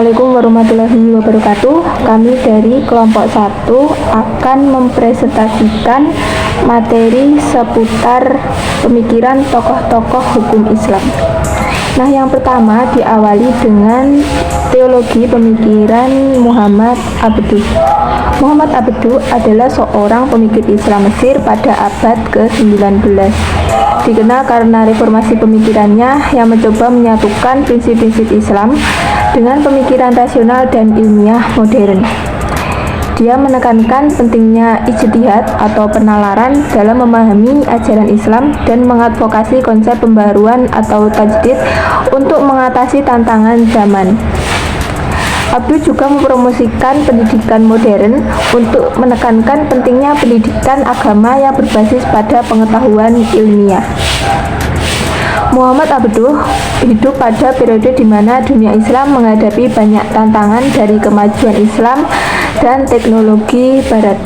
Assalamualaikum warahmatullahi wabarakatuh. Kami dari kelompok 1 akan mempresentasikan materi seputar pemikiran tokoh-tokoh hukum Islam. Nah, yang pertama diawali dengan teologi pemikiran Muhammad Abduh. Muhammad Abduh adalah seorang pemikir Islam Mesir pada abad ke-19. Dikenal karena reformasi pemikirannya yang mencoba menyatukan prinsip-prinsip Islam dengan pemikiran rasional dan ilmiah modern. Dia menekankan pentingnya ijtihad atau penalaran dalam memahami ajaran Islam dan mengadvokasi konsep pembaruan atau tajdid untuk mengatasi tantangan zaman. Abduh juga mempromosikan pendidikan modern untuk menekankan pentingnya pendidikan agama yang berbasis pada pengetahuan ilmiah. Muhammad Abduh hidup pada periode di mana dunia Islam menghadapi banyak tantangan dari kemajuan Islam dan teknologi Barat,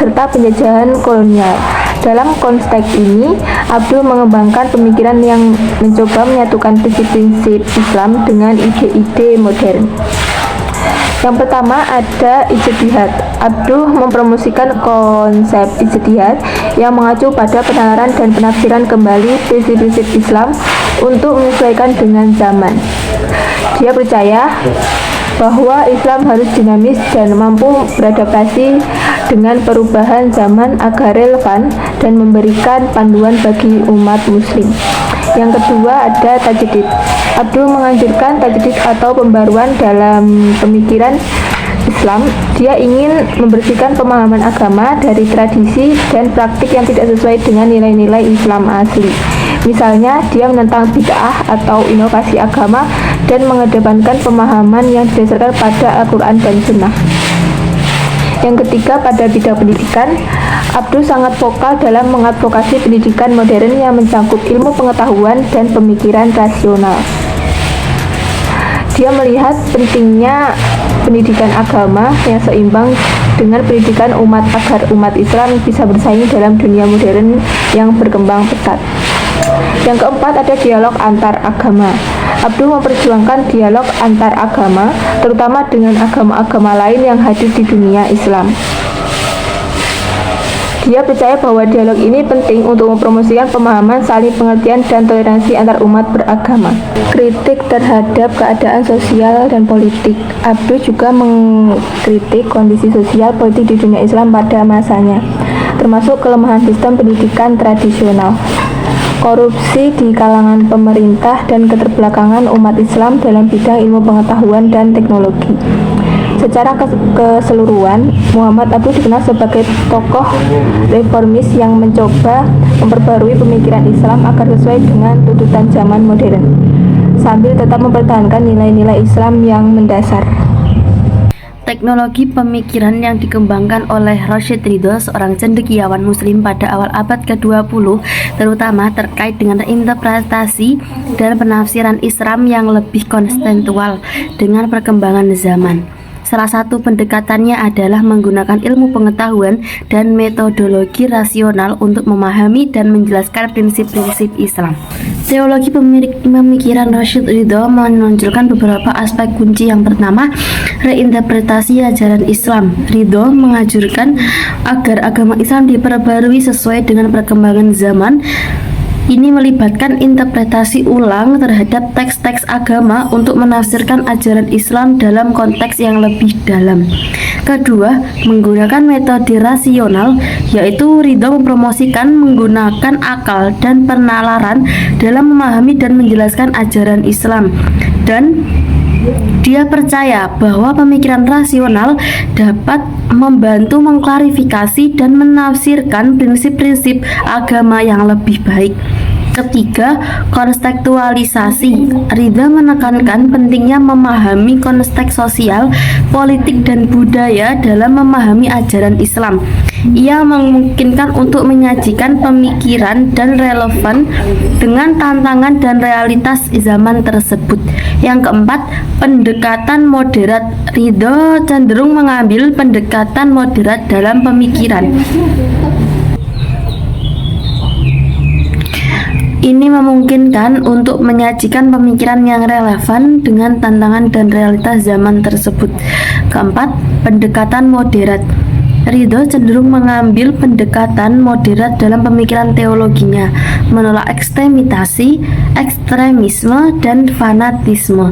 serta penjajahan kolonial. Dalam konteks ini, Abduh mengembangkan pemikiran yang mencoba menyatukan prinsip-prinsip Islam dengan ide-ide modern. Yang pertama ada ijtihad. Abduh mempromosikan konsep ijtihad yang mengacu pada penalaran dan penafsiran kembali prinsip-prinsip Islam untuk menyesuaikan dengan zaman. Dia percaya bahwa Islam harus dinamis dan mampu beradaptasi dengan perubahan zaman agar relevan dan memberikan panduan bagi umat muslim. Yang kedua ada tajdid. Abduh menganjurkan tajdid atau pembaruan dalam pemikiran Islam. Dia ingin membersihkan pemahaman agama dari tradisi dan praktik yang tidak sesuai dengan nilai-nilai Islam asli. Misalnya, dia menentang bid'ah atau inovasi agama dan mengedepankan pemahaman yang didasarkan pada Al-Quran dan Sunnah. Yang ketiga, pada bidang pendidikan, Abduh sangat vokal dalam mengadvokasi pendidikan modern yang mencakup ilmu pengetahuan dan pemikiran rasional. Dia melihat pentingnya pendidikan agama yang seimbang dengan pendidikan umat agar umat Islam bisa bersaing dalam dunia modern yang berkembang pesat. Yang keempat ada dialog antar agama. Abduh memperjuangkan dialog antar agama, terutama dengan agama-agama lain yang hadir di dunia Islam. Dia percaya bahwa dialog ini penting untuk mempromosikan pemahaman, saling pengertian, dan toleransi antar umat beragama. Kritik terhadap keadaan sosial dan politik. Abduh juga mengkritik kondisi sosial politik di dunia Islam pada masanya, termasuk kelemahan sistem pendidikan tradisional, korupsi di kalangan pemerintah, dan keterbelakangan umat Islam dalam bidang ilmu pengetahuan dan teknologi. Secara keseluruhan, Muhammad Abduh dikenal sebagai tokoh reformis yang mencoba memperbarui pemikiran Islam agar sesuai dengan tuntutan zaman modern, sambil tetap mempertahankan nilai-nilai Islam yang mendasar. Teknologi pemikiran yang dikembangkan oleh Rashid Ridho, seorang cendekiawan muslim pada awal abad ke-20, terutama terkait dengan interpretasi dan penafsiran Islam yang lebih kontekstual dengan perkembangan zaman. Salah satu pendekatannya adalah menggunakan ilmu pengetahuan dan metodologi rasional untuk memahami dan menjelaskan prinsip-prinsip Islam. Teologi pemikiran Rashid Ridho menonjolkan beberapa aspek kunci. Yang pertama, reinterpretasi ajaran Islam. Ridho menganjurkan agar agama Islam diperbarui sesuai dengan perkembangan zaman. Ini melibatkan interpretasi ulang terhadap teks-teks agama untuk menafsirkan ajaran Islam dalam konteks yang lebih dalam. Kedua, menggunakan metode rasional, yaitu Ridho mempromosikan menggunakan akal dan penalaran dalam memahami dan menjelaskan ajaran Islam. Dan dia percaya bahwa pemikiran rasional dapat membantu mengklarifikasi dan menafsirkan prinsip-prinsip agama yang lebih baik. Ketiga, kontekstualisasi. Ridho menekankan pentingnya memahami konteks sosial, politik, dan budaya dalam memahami ajaran Islam. Ia memungkinkan untuk menyajikan pemikiran dan relevan dengan tantangan dan realitas zaman tersebut. Yang keempat, pendekatan moderat. Ridho cenderung mengambil pendekatan moderat dalam pemikiran. Ini memungkinkan untuk menyajikan pemikiran yang relevan dengan tantangan dan realitas zaman tersebut. Keempat, pendekatan moderat. Ridho cenderung mengambil pendekatan moderat dalam pemikiran teologinya, menolak ekstremisme, dan fanatisme.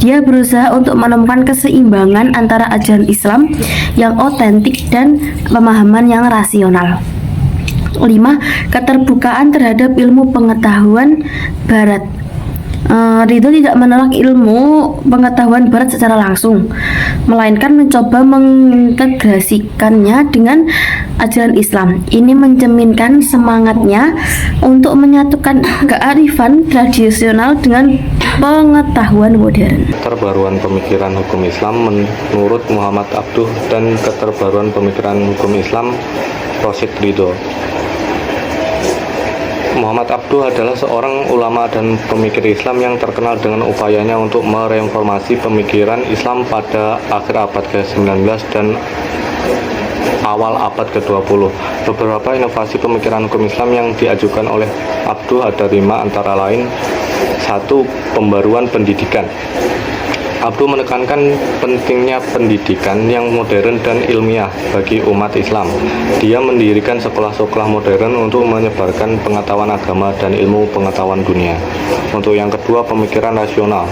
Dia berusaha untuk menemukan keseimbangan antara ajaran Islam yang otentik dan pemahaman yang rasional. 5. Keterbukaan terhadap ilmu pengetahuan Barat. Ridho tidak menolak ilmu pengetahuan Barat secara langsung, melainkan mencoba mengintegrasikannya dengan ajaran Islam. Ini mencerminkan semangatnya untuk menyatukan kearifan tradisional dengan pengetahuan modern. Keterbaruan pemikiran hukum Islam menurut Muhammad Abduh dan keterbaruan pemikiran hukum Islam Rashid Ridho. Muhammad Abduh adalah seorang ulama dan pemikir Islam yang terkenal dengan upayanya untuk mereformasi pemikiran Islam pada akhir abad ke-19 dan awal abad ke-20. Beberapa inovasi pemikiran hukum Islam yang diajukan oleh Abduh ada 5, antara lain: 1. Pembaruan pendidikan. Abduh menekankan pentingnya pendidikan yang modern dan ilmiah bagi umat Islam. Dia mendirikan sekolah-sekolah modern untuk menyebarkan pengetahuan agama dan ilmu pengetahuan dunia. Untuk yang kedua, pemikiran rasional.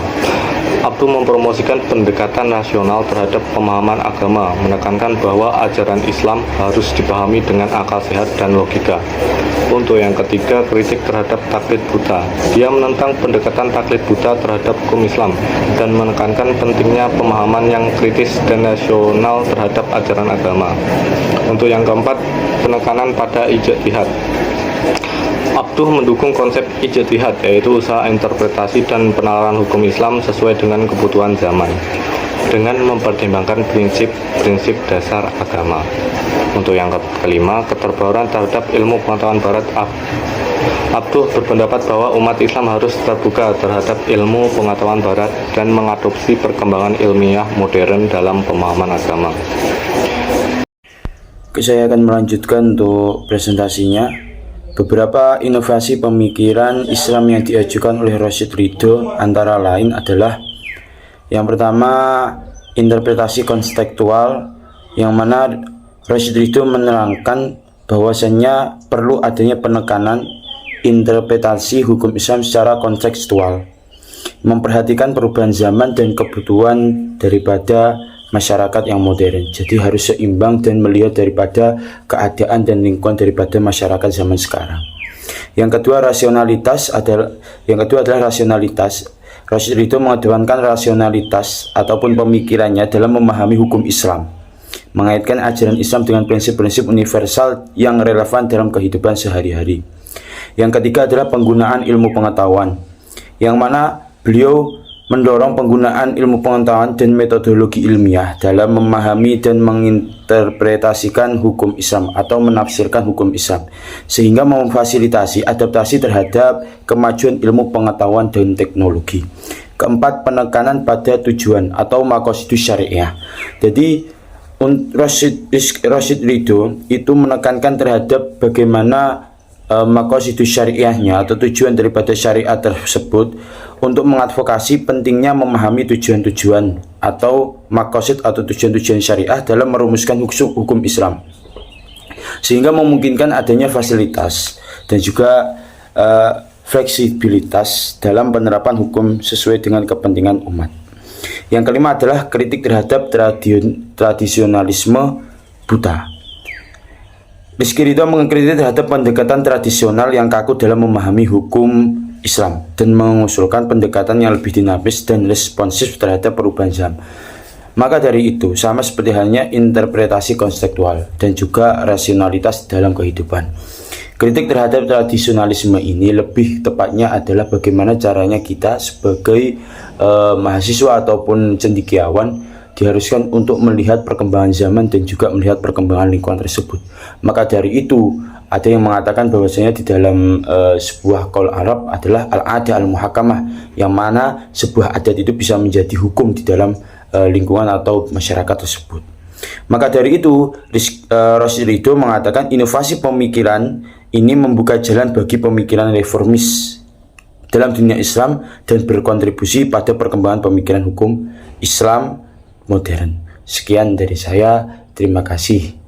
Abduh mempromosikan pendekatan rasional terhadap pemahaman agama, menekankan bahwa ajaran Islam harus dipahami dengan akal sehat dan logika. Untuk yang ketiga, kritik terhadap taklid buta. Dia menentang pendekatan taklid buta terhadap hukum Islam dan menekankan pentingnya pemahaman yang kritis dan rasional terhadap ajaran agama. Untuk yang keempat, penekanan pada ijtihad. Abduh mendukung konsep ijtihad, yaitu usaha interpretasi dan penalaran hukum Islam sesuai dengan kebutuhan zaman, dengan mempertimbangkan prinsip-prinsip dasar agama. Untuk yang kelima, keterbaruan terhadap ilmu pengetahuan Barat. Abduh berpendapat bahwa umat Islam harus terbuka terhadap ilmu pengetahuan Barat dan mengadopsi perkembangan ilmiah modern dalam pemahaman agama. Saya akan melanjutkan untuk presentasinya. Beberapa inovasi pemikiran Islam yang diajukan oleh Rashid Ridho antara lain adalah: yang pertama, interpretasi kontekstual, yang mana Rashid Ridho menerangkan bahwasanya perlu adanya penekanan interpretasi hukum Islam secara kontekstual, memperhatikan perubahan zaman dan kebutuhan daripada masyarakat yang modern. Jadi harus seimbang dan melihat daripada keadaan dan lingkungan daripada masyarakat zaman sekarang. Yang kedua adalah rasionalitas. Rashid Ridho mengedepankan rasionalitas ataupun pemikirannya dalam memahami hukum Islam, mengaitkan ajaran Islam dengan prinsip-prinsip universal yang relevan dalam kehidupan sehari-hari. Yang ketiga adalah penggunaan ilmu pengetahuan, yang mana beliau mendorong penggunaan ilmu pengetahuan dan metodologi ilmiah dalam memahami dan menginterpretasikan hukum Islam atau menafsirkan hukum Islam, sehingga memfasilitasi adaptasi terhadap kemajuan ilmu pengetahuan dan teknologi. Keempat, penekanan pada tujuan atau maqasidus syariah. Jadi Rashid Ridho itu menekankan terhadap bagaimana maqasidus syariahnya atau tujuan daripada syariat tersebut, untuk mengadvokasi pentingnya memahami tujuan-tujuan atau maqasid atau tujuan-tujuan syariah dalam merumuskan hukum Islam, sehingga memungkinkan adanya fasilitas dan juga fleksibilitas dalam penerapan hukum sesuai dengan kepentingan umat. Yang kelima adalah kritik terhadap tradisionalisme buta. Rizky Ridho mengkritik terhadap pendekatan tradisional yang kaku dalam memahami hukum Islam dan mengusulkan pendekatan yang lebih dinamis dan responsif terhadap perubahan zaman. Maka dari itu, sama seperti halnya interpretasi kontekstual dan juga rasionalitas dalam kehidupan, kritik terhadap tradisionalisme ini lebih tepatnya adalah bagaimana caranya kita sebagai mahasiswa ataupun cendekiawan diharuskan untuk melihat perkembangan zaman dan juga melihat perkembangan lingkungan tersebut. Maka dari itu, ada yang mengatakan bahwasanya di dalam sebuah qaul Arab adalah al-'adah al-muhakamah, yang mana sebuah adat itu bisa menjadi hukum di dalam lingkungan atau masyarakat tersebut. Maka dari itu, Rashid Ridho mengatakan inovasi pemikiran Ini membuka jalan bagi pemikiran reformis dalam dunia Islam dan berkontribusi pada perkembangan pemikiran hukum Islam modern. Sekian dari saya, terima kasih.